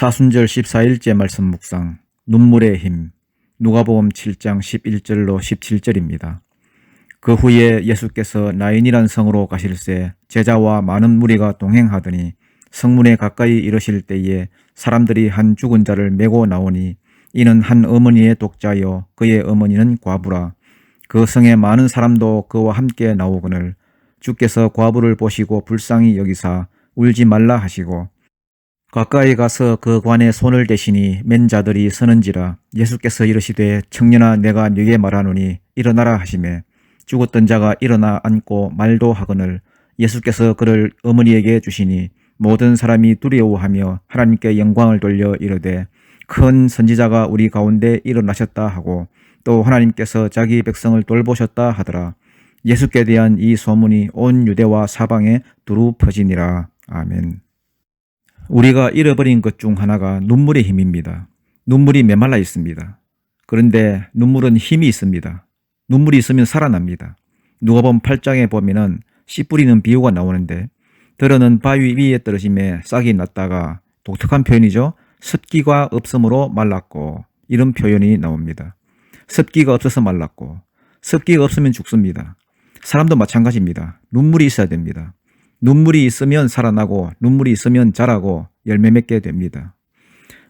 사순절 14일째 말씀 묵상 눈물의 힘 누가복음 7장 11절로 17절입니다. 그 후에 예수께서 나인이란 성으로 가실새 제자와 많은 무리가 동행하더니 성문에 가까이 이르실 때에 사람들이 한 죽은 자를 메고 나오니 이는 한 어머니의 독자여 그의 어머니는 과부라. 그 성에 많은 사람도 그와 함께 나오거늘 주께서 과부를 보시고 불쌍히 여기사 울지 말라 하시고 가까이 가서 그 관에 손을 대시니 맨 자들이 서는지라. 예수께서 이르시되 청년아 내가 네게 말하노니 일어나라 하시매 죽었던 자가 일어나 앉고 말도 하거늘 예수께서 그를 어머니에게 주시니 모든 사람이 두려워하며 하나님께 영광을 돌려 이르되 큰 선지자가 우리 가운데 일어나셨다 하고 또 하나님께서 자기 백성을 돌보셨다 하더라. 예수께 대한 이 소문이 온 유대와 사방에 두루 퍼지니라. 아멘. 우리가 잃어버린 것 중 하나가 눈물의 힘입니다. 눈물이 메말라 있습니다. 그런데 눈물은 힘이 있습니다. 눈물이 있으면 살아납니다. 누가복음 8장에 보면은 씨 뿌리는 비유가 나오는데 들어는 바위 위에 떨어짐에 싹이 났다가 독특한 표현이죠. 습기가 없으므로 말랐고 이런 표현이 나옵니다. 습기가 없어서 말랐고 습기가 없으면 죽습니다. 사람도 마찬가지입니다. 눈물이 있어야 됩니다. 눈물이 있으면 살아나고 눈물이 있으면 자라고 열매 맺게 됩니다.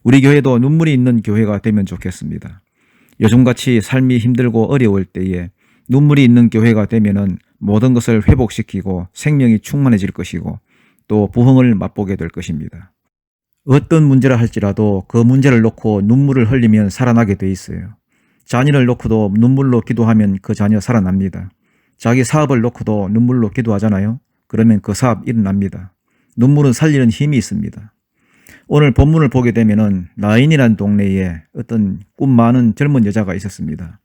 우리 교회도 눈물이 있는 교회가 되면 좋겠습니다. 요즘같이 삶이 힘들고 어려울 때에 눈물이 있는 교회가 되면은 모든 것을 회복시키고 생명이 충만해질 것이고 또 부흥을 맛보게 될 것입니다. 어떤 문제라 할지라도 그 문제를 놓고 눈물을 흘리면 살아나게 돼 있어요. 자녀를 놓고도 눈물로 기도하면 그 자녀 살아납니다. 자기 사업을 놓고도 눈물로 기도하잖아요. 그러면 그 사업 일어납니다. 눈물은 살리는 힘이 있습니다. 오늘 본문을 보게 되면은 나인이라는 동네에 어떤 꿈 많은 젊은 여자가 있었습니다.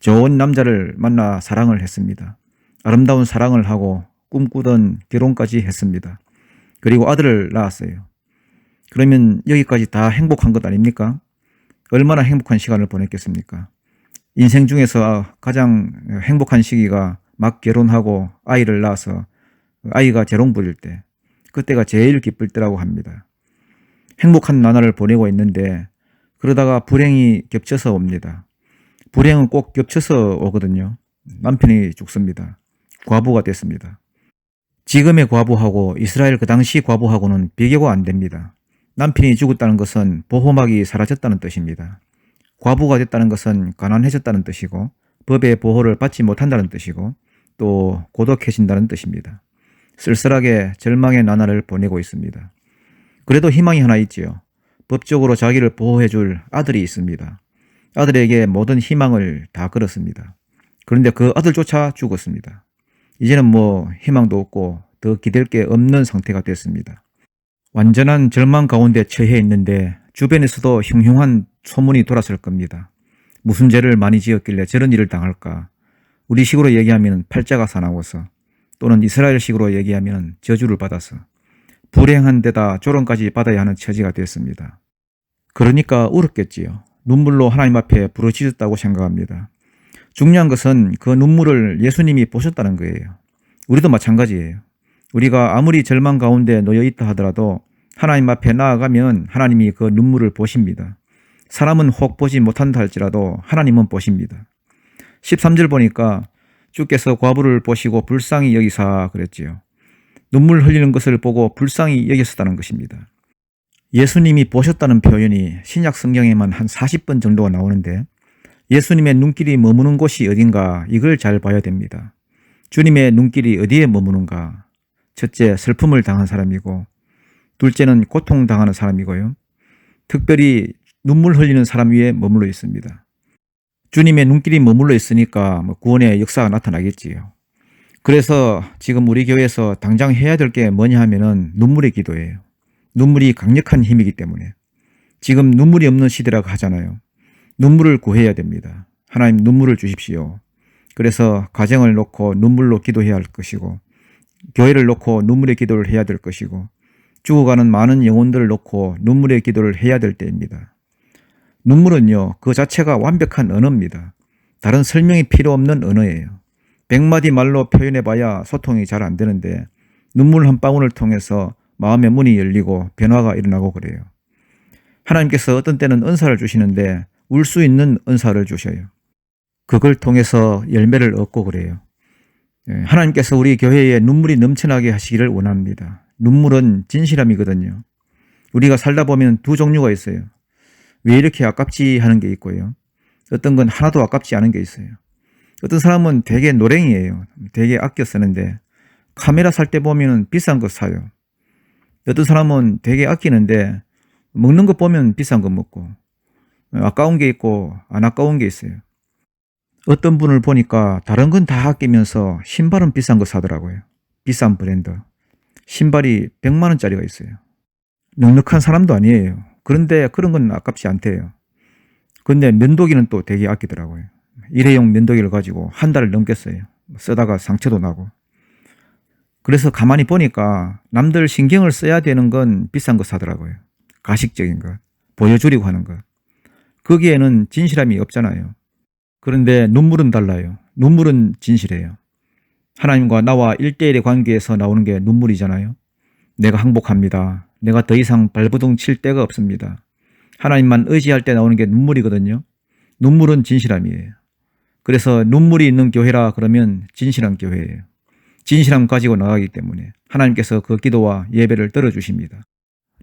좋은 남자를 만나 사랑을 했습니다. 아름다운 사랑을 하고 꿈꾸던 결혼까지 했습니다. 그리고 아들을 낳았어요. 그러면 여기까지 다 행복한 것 아닙니까? 얼마나 행복한 시간을 보냈겠습니까? 인생 중에서 가장 행복한 시기가 막 결혼하고 아이를 낳아서 아이가 재롱 부릴 때 그때가 제일 기쁠 때라고 합니다. 행복한 나날을 보내고 있는데 그러다가 불행이 겹쳐서 옵니다. 불행은 꼭 겹쳐서 오거든요. 남편이 죽습니다. 과부가 됐습니다. 지금의 과부하고 이스라엘 그 당시 과부하고는 비교가 안 됩니다. 남편이 죽었다는 것은 보호막이 사라졌다는 뜻입니다. 과부가 됐다는 것은 가난해졌다는 뜻이고 법의 보호를 받지 못한다는 뜻이고 또 고독해진다는 뜻입니다. 쓸쓸하게 절망의 나날을 보내고 있습니다. 그래도 희망이 하나 있지요. 법적으로 자기를 보호해줄 아들이 있습니다. 아들에게 모든 희망을 다 걸었습니다. 그런데 그 아들조차 죽었습니다. 이제는 희망도 없고 더 기댈 게 없는 상태가 됐습니다. 완전한 절망 가운데 처해 있는데 주변에서도 흉흉한 소문이 돌았을 겁니다. 무슨 죄를 많이 지었길래 저런 일을 당할까? 우리 식으로 얘기하면 팔자가 사나워서 또는 이스라엘식으로 얘기하면 저주를 받아서 불행한 데다 조롱까지 받아야 하는 처지가 되었습니다. 그러니까 울었겠지요. 눈물로 하나님 앞에 부르짖었다고 생각합니다. 중요한 것은 그 눈물을 예수님이 보셨다는 거예요. 우리도 마찬가지예요. 우리가 아무리 절망 가운데 놓여 있다 하더라도 하나님 앞에 나아가면 하나님이 그 눈물을 보십니다. 사람은 혹 보지 못한다 할지라도 하나님은 보십니다. 13절 보니까 주께서 과부를 보시고 불쌍히 여기사 그랬지요. 눈물 흘리는 것을 보고 불쌍히 여기셨다는 것입니다. 예수님이 보셨다는 표현이 신약 성경에만 한 40번 정도가 나오는데 예수님의 눈길이 머무는 곳이 어딘가 이걸 잘 봐야 됩니다. 주님의 눈길이 어디에 머무는가? 첫째, 슬픔을 당한 사람이고 둘째는 고통당하는 사람이고요. 특별히 눈물 흘리는 사람 위에 머물러 있습니다. 주님의 눈길이 머물러 있으니까 구원의 역사가 나타나겠지요. 그래서 지금 우리 교회에서 당장 해야 될 게 뭐냐 하면은 눈물의 기도예요. 눈물이 강력한 힘이기 때문에 지금 눈물이 없는 시대라고 하잖아요. 눈물을 구해야 됩니다. 하나님 눈물을 주십시오. 그래서 가정을 놓고 눈물로 기도해야 할 것이고 교회를 놓고 눈물의 기도를 해야 될 것이고 죽어가는 많은 영혼들을 놓고 눈물의 기도를 해야 될 때입니다. 눈물은요, 그 자체가 완벽한 언어입니다. 다른 설명이 필요 없는 언어예요. 100마디 말로 표현해봐야 소통이 잘 안 되는데 눈물 한 방울을 통해서 마음의 문이 열리고 변화가 일어나고 그래요. 하나님께서 어떤 때는 은사를 주시는데 울 수 있는 은사를 주셔요. 그걸 통해서 열매를 얻고 그래요. 하나님께서 우리 교회에 눈물이 넘쳐나게 하시기를 원합니다. 눈물은 진실함이거든요. 우리가 살다 보면 두 종류가 있어요. 왜 이렇게 아깝지 하는 게 있고요. 어떤 건 하나도 아깝지 않은 게 있어요. 어떤 사람은 되게 노랭이에요. 되게 아껴 쓰는데 카메라 살 때 보면 비싼 거 사요. 어떤 사람은 되게 아끼는데 먹는 거 보면 비싼 거 먹고 아까운 게 있고 안 아까운 게 있어요. 어떤 분을 보니까 다른 건 다 아끼면서 신발은 비싼 거 사더라고요. 비싼 브랜드. 신발이 100만 원짜리가 있어요. 넉넉한 사람도 아니에요. 그런데 그런 건 아깝지 않대요. 근데 면도기는 또 되게 아끼더라고요. 일회용 면도기를 가지고 한 달을 넘겼어요. 쓰다가 상처도 나고. 그래서 가만히 보니까 남들 신경을 써야 되는 건 비싼 거 사더라고요. 가식적인 것, 보여주려고 하는 것. 거기에는 진실함이 없잖아요. 그런데 눈물은 달라요. 눈물은 진실해요. 하나님과 나와 1대1의 관계에서 나오는 게 눈물이잖아요. 내가 항복합니다. 내가 더 이상 발버둥 칠 데가 없습니다. 하나님만 의지할 때 나오는 게 눈물이거든요. 눈물은 진실함이에요. 그래서 눈물이 있는 교회라 그러면 진실한 교회예요. 진실함 가지고 나가기 때문에 하나님께서 그 기도와 예배를 들어주십니다.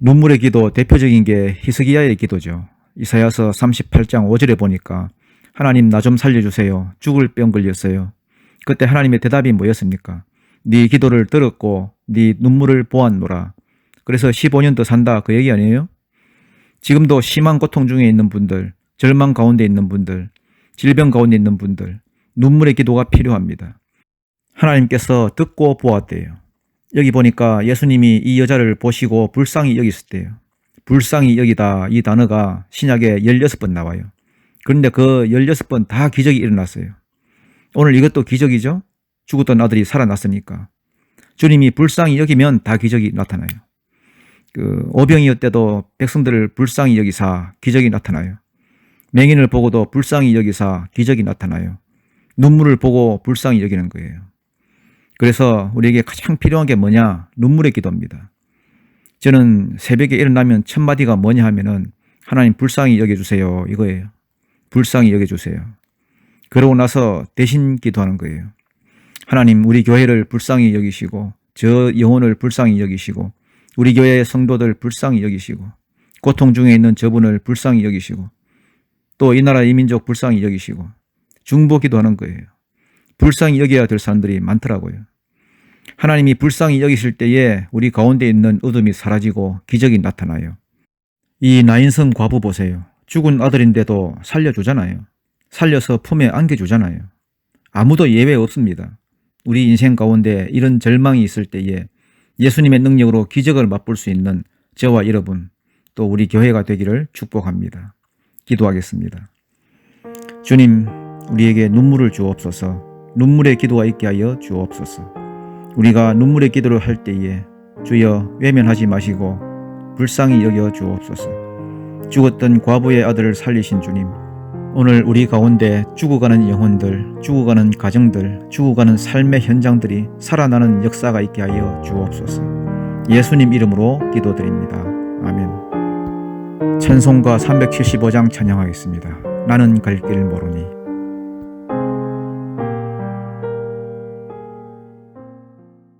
눈물의 기도 대표적인 게 히스기야의 기도죠. 이사야서 38장 5절에 보니까 하나님 나 좀 살려주세요. 죽을 병 걸렸어요. 그때 하나님의 대답이 뭐였습니까? 네 기도를 들었고 네 눈물을 보았노라. 그래서 15년 더 산다 그 얘기 아니에요? 지금도 심한 고통 중에 있는 분들, 절망 가운데 있는 분들, 질병 가운데 있는 분들, 눈물의 기도가 필요합니다. 하나님께서 듣고 보았대요. 여기 보니까 예수님이 이 여자를 보시고 불쌍히 여기셨대요. 불쌍히 여기다 이 단어가 신약에 16번 나와요. 그런데 그 16번 다 기적이 일어났어요. 오늘 이것도 기적이죠? 죽었던 아들이 살아났으니까. 주님이 불쌍히 여기면 다 기적이 나타나요. 오병이어때도 백성들을 불쌍히 여기사 기적이 나타나요. 맹인을 보고도 불쌍히 여기사 기적이 나타나요. 눈물을 보고 불쌍히 여기는 거예요. 그래서 우리에게 가장 필요한 게 뭐냐? 눈물의 기도입니다. 저는 새벽에 일어나면 첫 마디가 뭐냐 하면은 하나님 불쌍히 여겨주세요 이거예요. 불쌍히 여겨주세요. 그러고 나서 대신 기도하는 거예요. 하나님 우리 교회를 불쌍히 여기시고 저 영혼을 불쌍히 여기시고 우리 교회의 성도들 불쌍히 여기시고 고통 중에 있는 저분을 불쌍히 여기시고 또 이 나라 이 민족 불쌍히 여기시고 중보 기도하는 거예요. 불쌍히 여겨야 될 사람들이 많더라고요. 하나님이 불쌍히 여기실 때에 우리 가운데 있는 어둠이 사라지고 기적이 나타나요. 이 나인성 과부 보세요. 죽은 아들인데도 살려주잖아요. 살려서 품에 안겨주잖아요. 아무도 예외 없습니다. 우리 인생 가운데 이런 절망이 있을 때에 예수님의 능력으로 기적을 맛볼 수 있는 저와 여러분 또 우리 교회가 되기를 축복합니다. 기도하겠습니다. 주님, 우리에게 눈물을 주옵소서. 눈물의 기도가 있게 하여 주옵소서. 우리가 눈물의 기도를 할 때에 주여 외면하지 마시고 불쌍히 여겨 주옵소서. 죽었던 과부의 아들을 살리신 주님, 오늘 우리 가운데 죽어가는 영혼들, 죽어가는 가정들, 죽어가는 삶의 현장들이 살아나는 역사가 있게 하여 주옵소서. 예수님 이름으로 기도드립니다. 아멘. 찬송가 375장 찬양하겠습니다. 나는 갈 길 모르니.